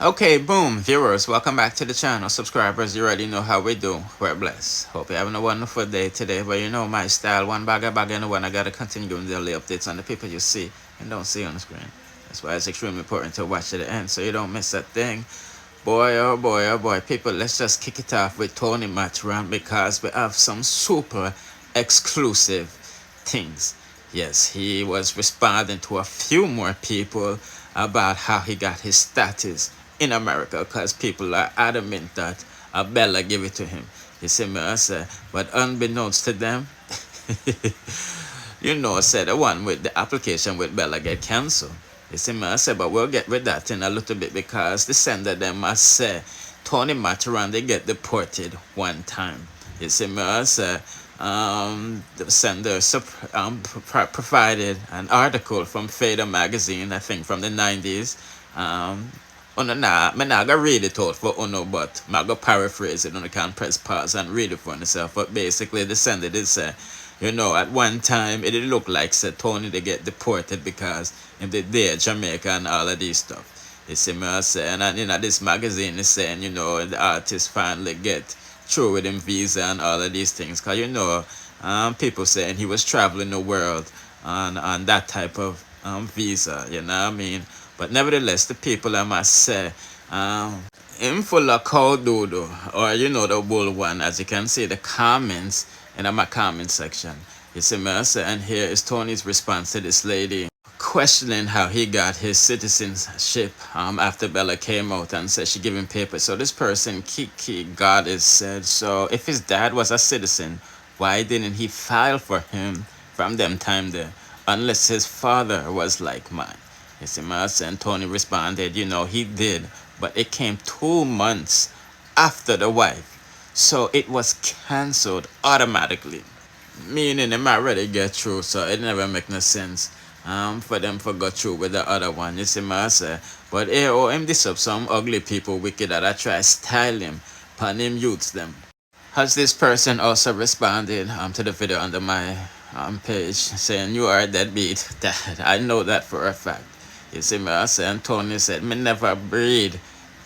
Okay, boom, viewers, welcome back to the channel. Subscribers, you already know how we do. We're blessed. Hope you're having a wonderful day today. But you know my style, one bag of bag and one. I gotta continue doing daily updates on the people you see and don't see on the screen. That's why it's extremely important to watch to the end so you don't miss a thing. Boy, oh boy, oh boy, people, let's just kick it off with Tony Matterhorn because we have some super exclusive things. Yes, he was responding to a few more people about how he got his status in America because people are adamant that Bella gave it to him. You see me, I say, but unbeknownst to them, you know, said the one with the application with Bella get cancelled. You see me, I say, but we'll get with that in a little bit because the sender them must say Tony Matterhorn they get deported one time. You see me, I say, the sender provided an article from Fader magazine, I think from the 90s. Uno nah, me not gonna read it out for Uno, but I go paraphrase it. Uno can press pause and read it for yourself. But basically, the sender did say, you know, at one time it did look like said Tony they get deported because in the day Jamaica and all of these stuff. You see me I say, and you know this magazine is saying, you know, the artist finally get through with him visa and all of these things. Cause you know, people saying he was traveling the world on that type of visa. You know what I mean? But nevertheless, the people I must say, him full of cow doodle, or you know the bull one, as you can see the comments in my comment section. You see me, I say, and here is Tony's response to this lady questioning how he got his citizenship after Bella came out and said she gave him papers. So this person, Kiki Goddess, said, so if his dad was a citizen, why didn't he file for him from them time there? Unless his father was like mine. You see, Master and Tony responded, you know, he did, but it came 2 months after the wife. So it was cancelled automatically. Meaning it might already get through, so it never make no sense for them to go through with the other one. You see, Master. But him this up some ugly people wicked that I try style him, pan him youths them. Has this person also responded to the video under my page saying you are a deadbeat? Dad, I know that for a fact. You see me, I say, and Tony said, me never breed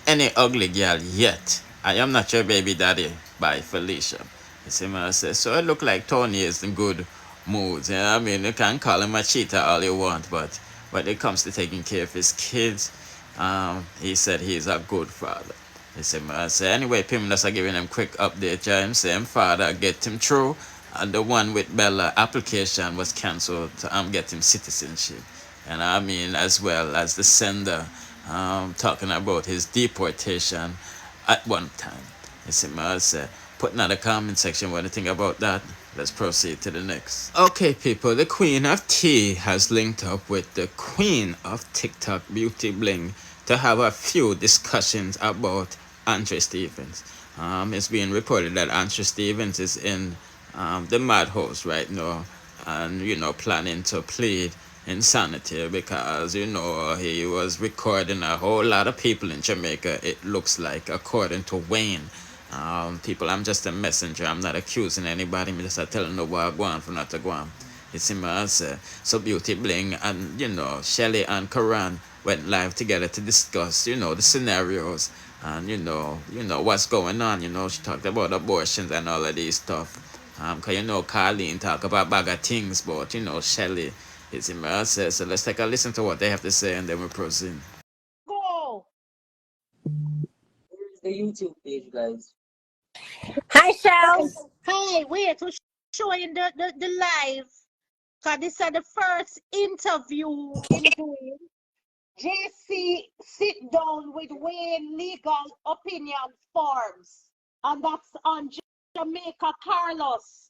any ugly girl yet. I am not your baby daddy by Felicia. You see me, I say, so it look like Tony is in good moods. You know what I mean? You can call him a cheater all you want, but when it comes to taking care of his kids, he said he's a good father. You see me, I say, anyway, people just are giving him quick update. Yeah, him saying father get him through. And the one with Bella application was cancelled to get him citizenship. And I mean, as well as the sender talking about his deportation at one time. You see, I say, put in the comment section what you think about that. Let's proceed to the next. Okay, people, the Queen of Tea has linked up with the Queen of TikTok Beauty Bling to have a few discussions about Andre Stevens. It's being reported that Andre Stevens is in the madhouse right now and, you know, planning to plead insanity because, you know, he was recording a whole lot of people in Jamaica, it looks like, according to Wayne. People, I'm just a messenger. I'm not accusing anybody. I'm just telling them what I go on for not to go on. You see me, I say. So Beauty Bling and, you know, Shelly and Karan went live together to discuss, you know, the scenarios and, you know what's going on. You know, she talked about abortions and all of these stuff. Cause you know, Carlene talk about bag of things, but, you know, Shelly is in my say. So let's take a listen to what they have to say and then we proceed. Go. Here's the YouTube page, guys. Hi, Shells. Hey, wait, we're showing the live. Cause this is the first interview in doing. JC sit down with Wayne Legal Opinion Forms. And that's on Jamaica Carlos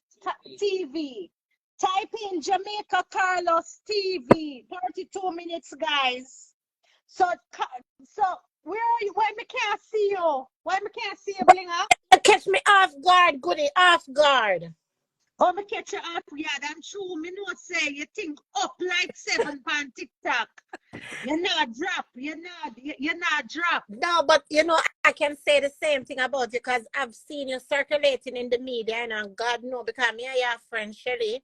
TV. Type in Jamaica Carlos TV. 32 minutes, guys. So, so where are you? Why me can't see you? Why me can't see you, Blinger? Catch me off guard, goody, off guard. Oh, me catch you off yard. I'm true. Me know say you think up like 7 on TikTok. You're not drop. You're not drop. No, but you know, I can say the same thing about you because I've seen you circulating in the media, and God know because me and your friend Shelly,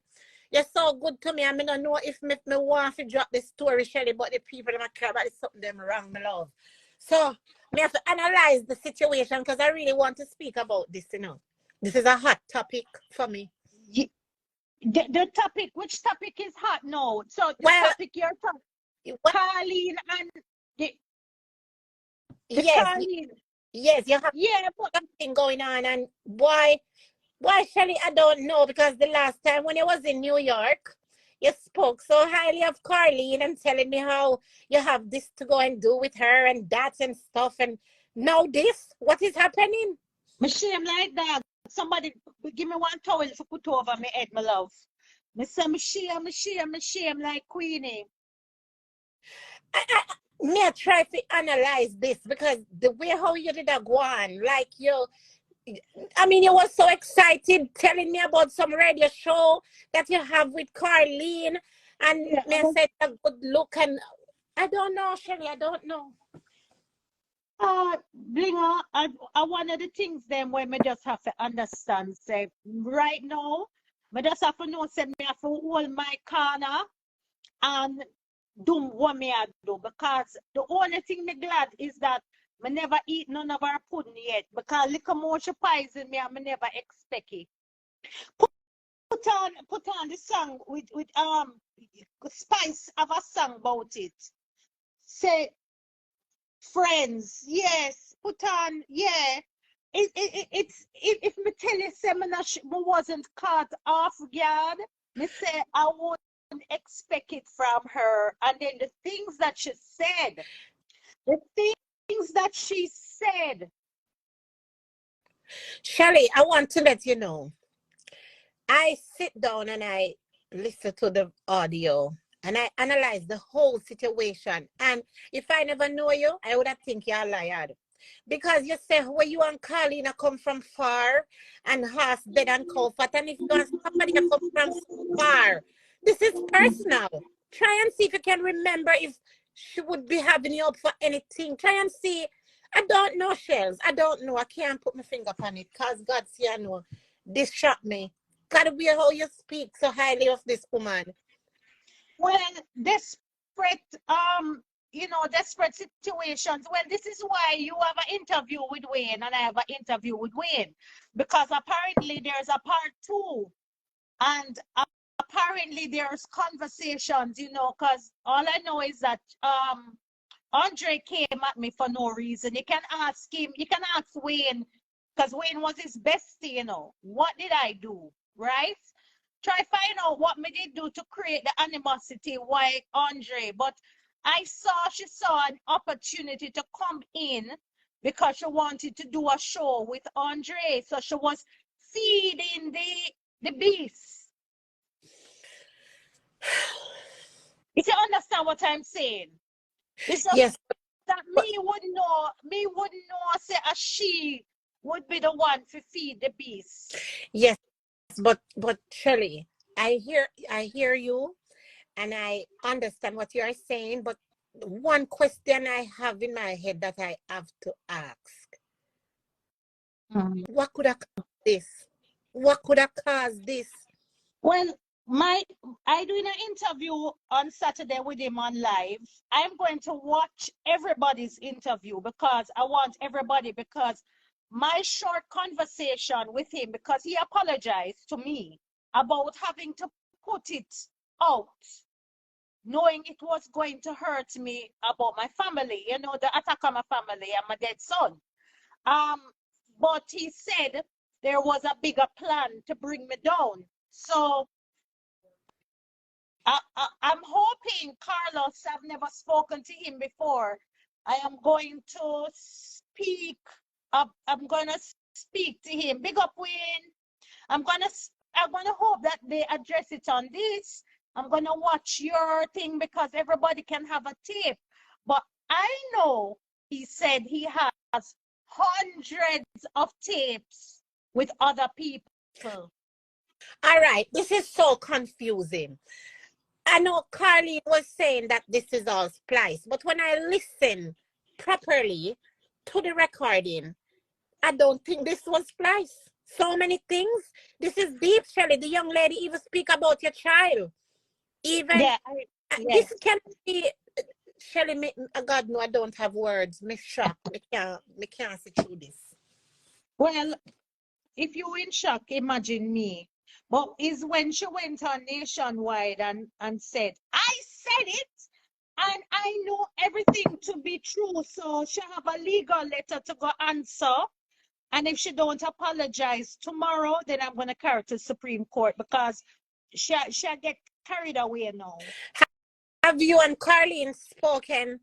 you're so good to me. I mean, I don't know if me want to drop the story, Shelly, but the people that care about it, something them wrong, my love. So Me have to analyze the situation because I really want to speak about this, This is a hot topic for me. The topic, which topic is hot now? So the Well, topic you're talking, what, Carlene and the yes, Carlene. yes, you have Yeah, but something going on, and why, Shelly? I don't know, because the last time when you was in New York, you spoke so highly of Carlene and telling me how you have this to go and do with her and that and stuff, and now this. What is happening? me shame like that. Somebody give me one towel to put over my head, my love. Me say me shame like Queenie. I try to analyze this because the way how you did that go on, like you were so excited telling me about some radio show that you have with Carlene, and Yeah, me said a good look, and I don't know, Shelly, I don't know. Blinger, one of the things then where me just have to understand, say, right now, me just have to know, say, me have to hold my corner and do what me I do, because the only thing me glad is that me never eat none of our pudding yet, because little more she poison me and me never expect it. Put on the song with Spice have a song about it. Say friends, yes, put on, yeah. It's if me tell you say me wasn't caught off guard, me say I wouldn't expect it from her. And then the things that she said, Shelly, I want to let you know, I sit down and I listen to the audio and I analyze the whole situation. And if I never know you, I would have think you're a liar. Because you say where you and Carlina come from far and horse dead and comfort. And if you want somebody that come from far, this is personal. Try and see if you can remember if she would be having you up for anything. Try and see. I don't know, Shells. I don't know. I can't put my finger on it because God see I know. This shocked me. Gotta be how you speak so highly of this woman. Well, desperate, desperate situations. Well, this is why you have an interview with Wayne and I have an interview with Wayne, because apparently there's a part two, and apparently there's conversations, because all I know is that Andre came at me for no reason. You can ask him, you can ask Wayne, because Wayne was his bestie, What did I do? Right? Try find out what me did do to create the animosity. Why Andre? But she saw an opportunity to come in because she wanted to do a show with Andre. So she was feeding the beast. If you understand what I'm saying. It's just yes, that me wouldn't know say a she would be the one to feed the beast. yes, but Shirley, I hear you and I understand what you're saying, but one question I have in my head that I have to ask. What could have caused this? What could have caused this? Well, I doing an interview on Saturday with him on live. I'm going to watch everybody's interview because I want everybody, because my short conversation with him, because he apologized to me about having to put it out, knowing it was going to hurt me about my family, the attack on my family and my dead son. But he said there was a bigger plan to bring me down. So I'm hoping Carlos, I've never spoken to him before. I am going to speak up. I'm going to speak to him. Big up, Wayne. I'm going to hope that they address it on this. I'm going to watch your thing because everybody can have a tape. But I know he said he has hundreds of tapes with other people. All right, this is so confusing. I know Carly was saying that this is all spliced, but when I listen properly to the recording, I don't think this was spliced. So many things. This is deep, Shelly. The young lady even speak about your child. Even Yeah, this can be. Shelly, God no, I don't have words. Me shock. Me can't see through this. Well, if you're in shock, imagine me. But is when she went on nationwide and said, I said it, and I know everything to be true. So she have a legal letter to go answer. And if she don't apologize tomorrow, then I'm gonna carry her to Supreme Court because she get carried away now. Have you and Carlene spoken,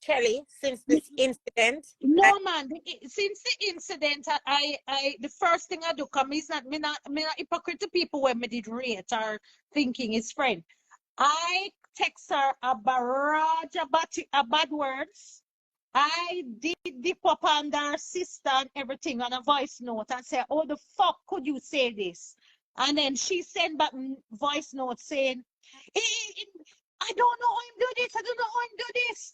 Shelly, since this incident? No, man. Since the incident, the first thing I do, come is not me not hypocrite to people when me did rate or thinking his friend. I text her a barrage of bad words. I did dip up on her sister and everything on a voice note and say, "Oh, the fuck could you say this?" And then she sent back voice note saying, "I don't know how him do this. I don't know how him do this.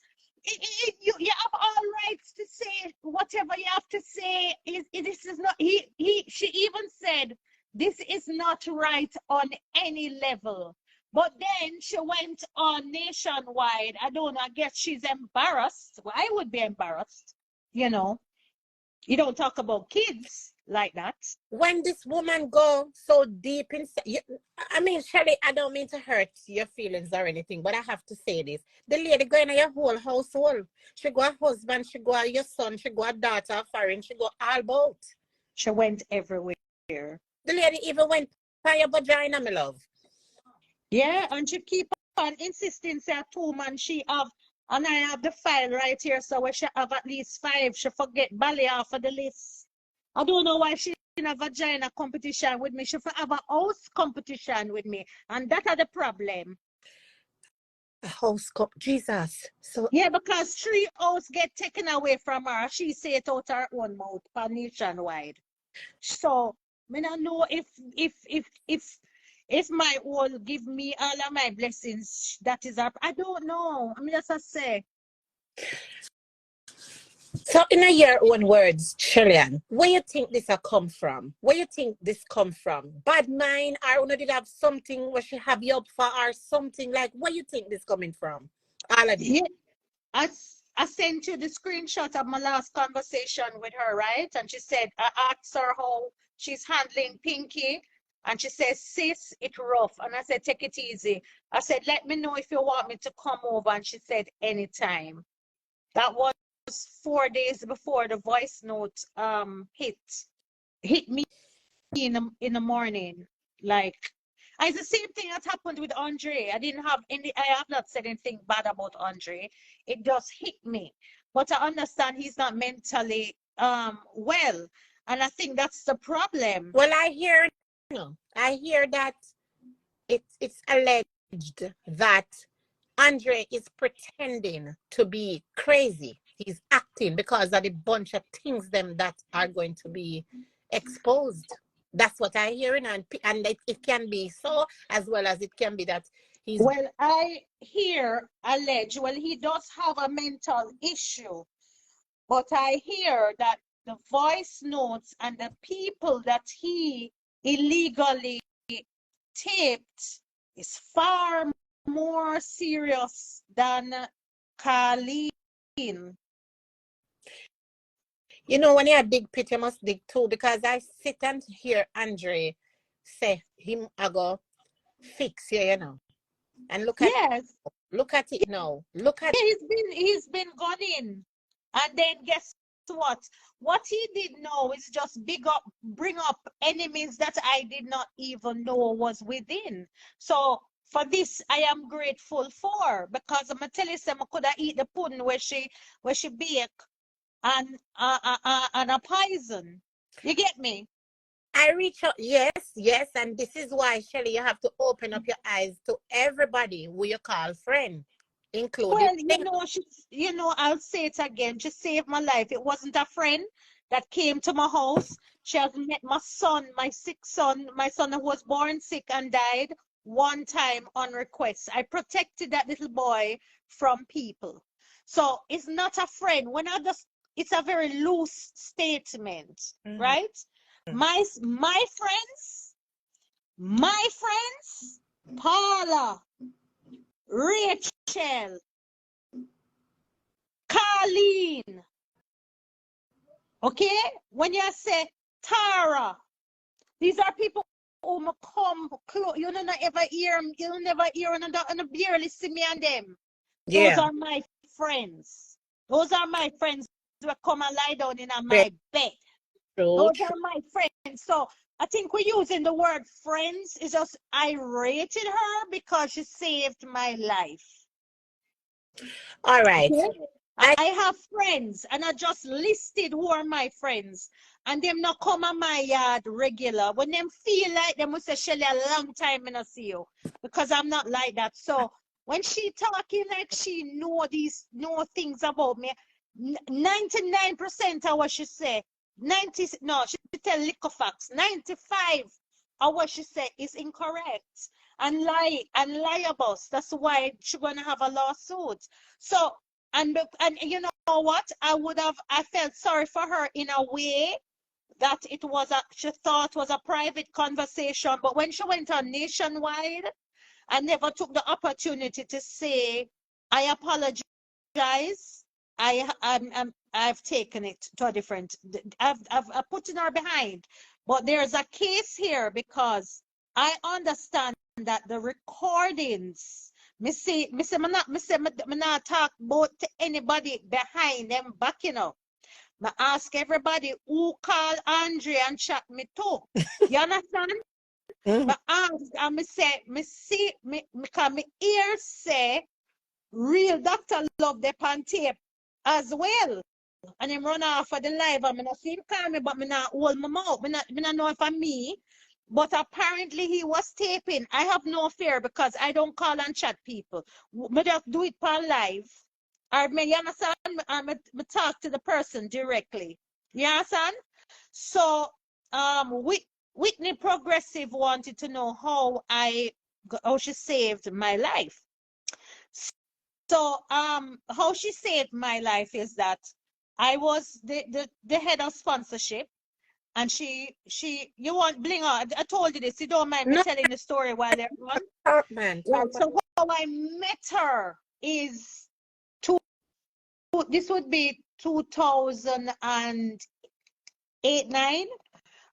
You have all rights to say whatever you have to say. This is not." She even said, "This is not right on any level." But then she went on nationwide. I don't know. I guess she's embarrassed. Well, I would be embarrassed. You know, you don't talk about kids like that. When this woman go so deep inside, I mean, Shelly, I don't mean to hurt your feelings or anything, but I have to say this. The lady go in your whole household. She go a husband, she go a your son, she go a daughter, foreign, she go all about. She went everywhere. The lady even went by your vagina, my love. Yeah, and she keep on insisting say 2 man she have, and I have the file right here, so we should have at least 5. She forget Bali off of the list. I don't know why she in a vagina competition with me. She have a house competition with me, and that are the problem. A house Jesus. So yeah, because 3 house get taken away from her. She say it out her own mouth for nationwide. So I don't know if my will give me all of my blessings, that is up. I don't know. I mean, as I say. So in your own words, Shirley, where you think this a come from? Where you think this come from? Bad mind, or did have something where she have you up for, or something like where you think this coming from? All of this. Yeah, I sent you the screenshot of my last conversation with her, right? And she said, I asked her how she's handling Pinky. And she says, sis, it's rough. And I said, take it easy. I said, let me know if you want me to come over. And she said, anytime. That was 4 days before the voice note hit me in the morning. Like, it's the same thing that happened with Andre. I have not said anything bad about Andre. It just hit me. But I understand he's not mentally well. And I think that's the problem. Well, I hear that it's alleged that Andre is pretending to be crazy. He's acting because of the bunch of things that are going to be exposed. That's what I hear, and it can be so, as well as it can be that he's. Well, I hear alleged. Well, he does have a mental issue, but I hear that the voice notes and the people that he illegally taped is far more serious than Carlene. You know, when you dig pit, you must dig too, because I sit and hear Andre say him I go fix you, and look at it now. Look at he's been gone in, and then guess what? What he did now is just bring up enemies that I did not even know was within. So for this, I am grateful for, because I'm telling you, I could have eat the pudding where she bake and a poison. You get me? I reach out, yes, and this is why, Shelly, you have to open up your eyes to everybody who you call friend, including. Well, I'll say it again. She saved my life. It wasn't a friend that came to my house. She has met my son, my sick son, my son who was born sick and died one time on request. I protected that little boy from people. So it's not a friend. It's a very loose statement, right? My friends, Paula, Rachel, Carleen. Okay? When you say Tara, these are people who come close. You don't ever hear them. You never hear them and barely see me and them. Yeah. Those are my friends. Those are my friends who come and lie down in my bed. True, Those are my friends. So I think we're using the word friends. It's just I rated her because she saved my life. All right. Okay? I have friends and I just listed who are my friends. And them not come on my yard regular. When them feel like them will say, Shelly, a long time I not see you. Because I'm not like that. So when she talking like she know things about me, 99% of what she say, she tell liquor facts. 95 of what she say is incorrect. And liable. That's why she's gonna have a lawsuit. So and you know what? I felt sorry for her in a way that she thought was a private conversation. But when she went on nationwide, I never took the opportunity to say, I apologize. I've taken it to a different, I've put in her behind. But there's a case here because I understand that the recordings, me not talk about to anybody behind them backing up. I ask everybody who call Andre and chat me too. You understand? Mm. I ask and me ear say real doctor love the pan tape as well. And him run off of the live and I not see him call me, but me not hold my mouth. Me not know if I'm me. But apparently he was taping. I have no fear because I don't call and chat people. Me just do it per live. Or me, you understand? Me talk to the person directly. You understand? So Whitney Progressive wanted to know how she saved my life. So how she saved my life is that I was the head of sponsorship. And you want bling on. I told you this. You don't mind me No, telling the story while they're on. talk, man. Right. Talk. So how I met her is this would be 2008-9,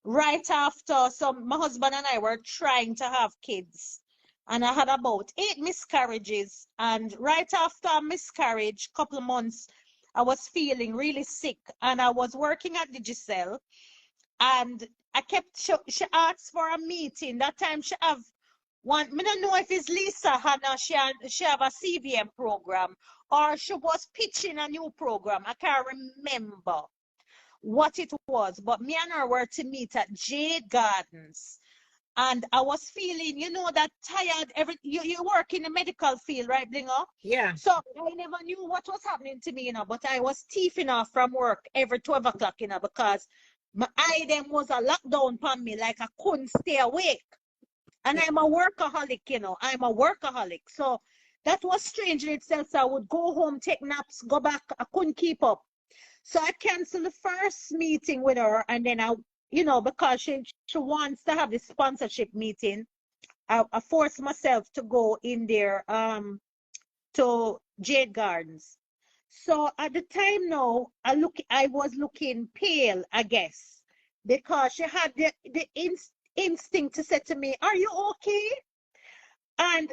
right after. So my husband and I were trying to have kids, and I had about 8 miscarriages. And right after a miscarriage, couple of months, I was feeling really sick, and I was working at Digicel. And I kept, she asked for a meeting. That time she have one, I don't know if it's Lisa Hannah, she have a CVM program, or she was pitching a new program. I can't remember what it was, but me and her were to meet at Jade Gardens. And I was feeling, that tired. You work in the medical field, right, Blingo? Yeah. So I never knew what was happening to me, but I was thieving off from work every 12 o'clock, because my eye them was a lockdown upon me, like I couldn't stay awake. And I'm a workaholic, I'm a workaholic. So that was strange in itself. So I would go home, take naps, go back. I couldn't keep up. So I canceled the first meeting with her, and then because she wants to have this sponsorship meeting, I forced myself to go in there to Jade Gardens. So at the time now, I was looking pale, I guess, because she had the instinct to say to me, "Are you okay?" And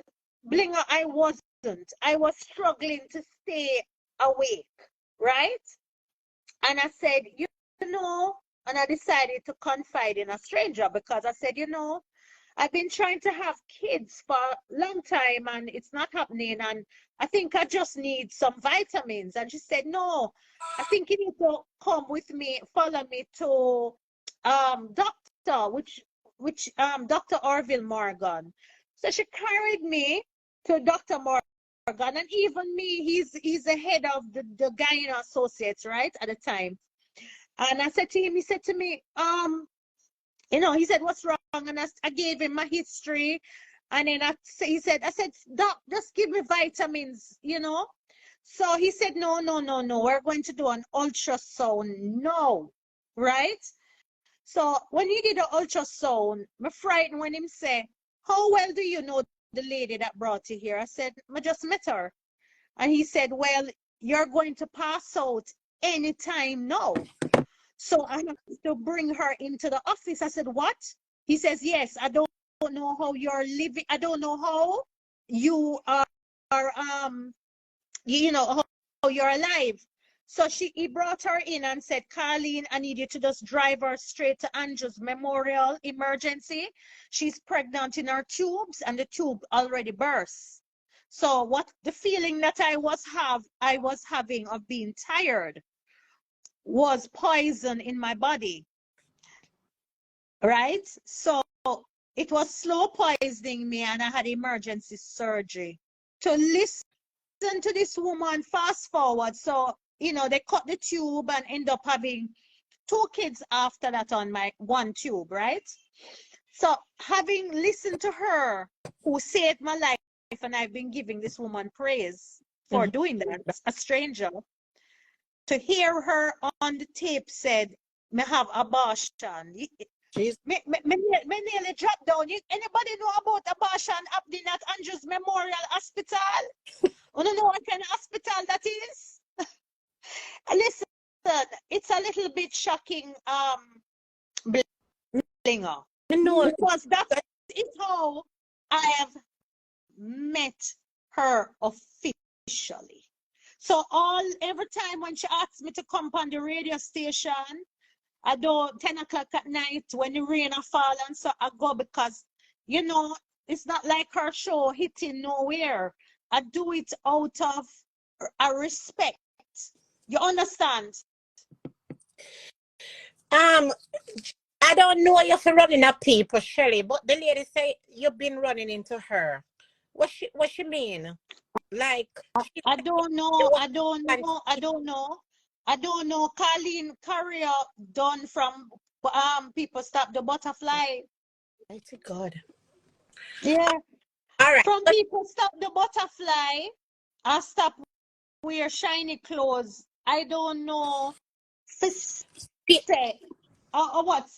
Blinger, I wasn't. I was struggling to stay awake, right? And I said, and I decided to confide in a stranger because I said, I've been trying to have kids for a long time and it's not happening. And I think I just need some vitamins. And she said, no, I think you need to come with me, follow me to doctor, which Dr. Orville Morgan. So she carried me to Dr. Morgan. And even me, he's the head of the Gyno Associates, right, at the time. And I said to him, he said to me, he said, what's wrong? And I gave him my history. And then I said, Doc, just give me vitamins, So he said, no, we're going to do an ultrasound now, right? So when he did the ultrasound, I'm frightened when him say, how well do you know the lady that brought you here? I said, I just met her. And he said, well, you're going to pass out anytime now. So I have to bring her into the office. I said, what? He says, yes, I don't know how you're living. I don't know how you are you know, how you're alive. So he brought her in and said, Carleen, I need you to just drive her straight to Andrew's Memorial Emergency. She's pregnant in her tubes and the tube already burst. So what the feeling that I was having of being tired was poison in my body. Right? So it was slow poisoning me and I had emergency surgery. To listen to this woman, fast forward, so they cut the tube and end up having 2 kids after that on my 1 tube, right? So having listened to her, who saved my life, and I've been giving this woman praise for doing that, a stranger, to hear her on the tape said, me have abortion. Me nearly dropped down. Anybody know about abortion happening at Andrew's Memorial Hospital? You know what kind of hospital that is? Listen, it's a little bit shocking, Blinger. Because that's how I have met her officially. So every time when she asks me to come on the radio station, I do 10 o'clock at night when the rain fall, and so I go because, it's not like her show hitting nowhere. I do it out of a respect. You understand? I don't know if you're running up people, Shelly, but the lady say you've been running into her. What she mean? Like, I don't know. Carleen Courier done from people stop the butterfly. Mighty God. Yeah. All right. From people stop the butterfly, I stop wear shiny clothes. I don't know. What?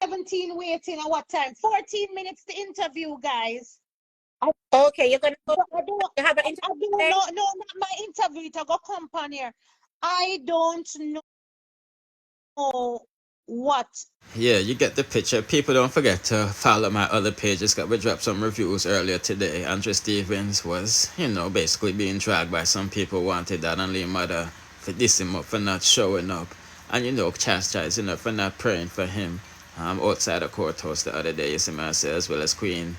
17 waiting at what time? 14 minutes to interview, guys. Okay, you're gonna go. You have an interview. No, not my interview. It go company here. I don't know what. Yeah, you get the picture. People, don't forget to follow my other pages. We dropped some reviews earlier today. Andrew Stevens was, basically being dragged by some people who wanted that only mother for dissing him up for not showing up. And, chastising her for not praying for him outside the courthouse the other day, you see me say, as well as Queen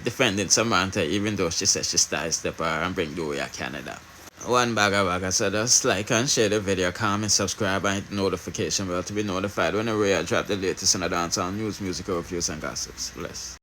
defending Samantha, even though she said she sidestep her and bring the way of Canada. One bagger, so just like and share the video, comment, subscribe, and hit the notification bell to be notified whenever I drop the latest in the dancehall news, musical reviews, and gossips. Bless.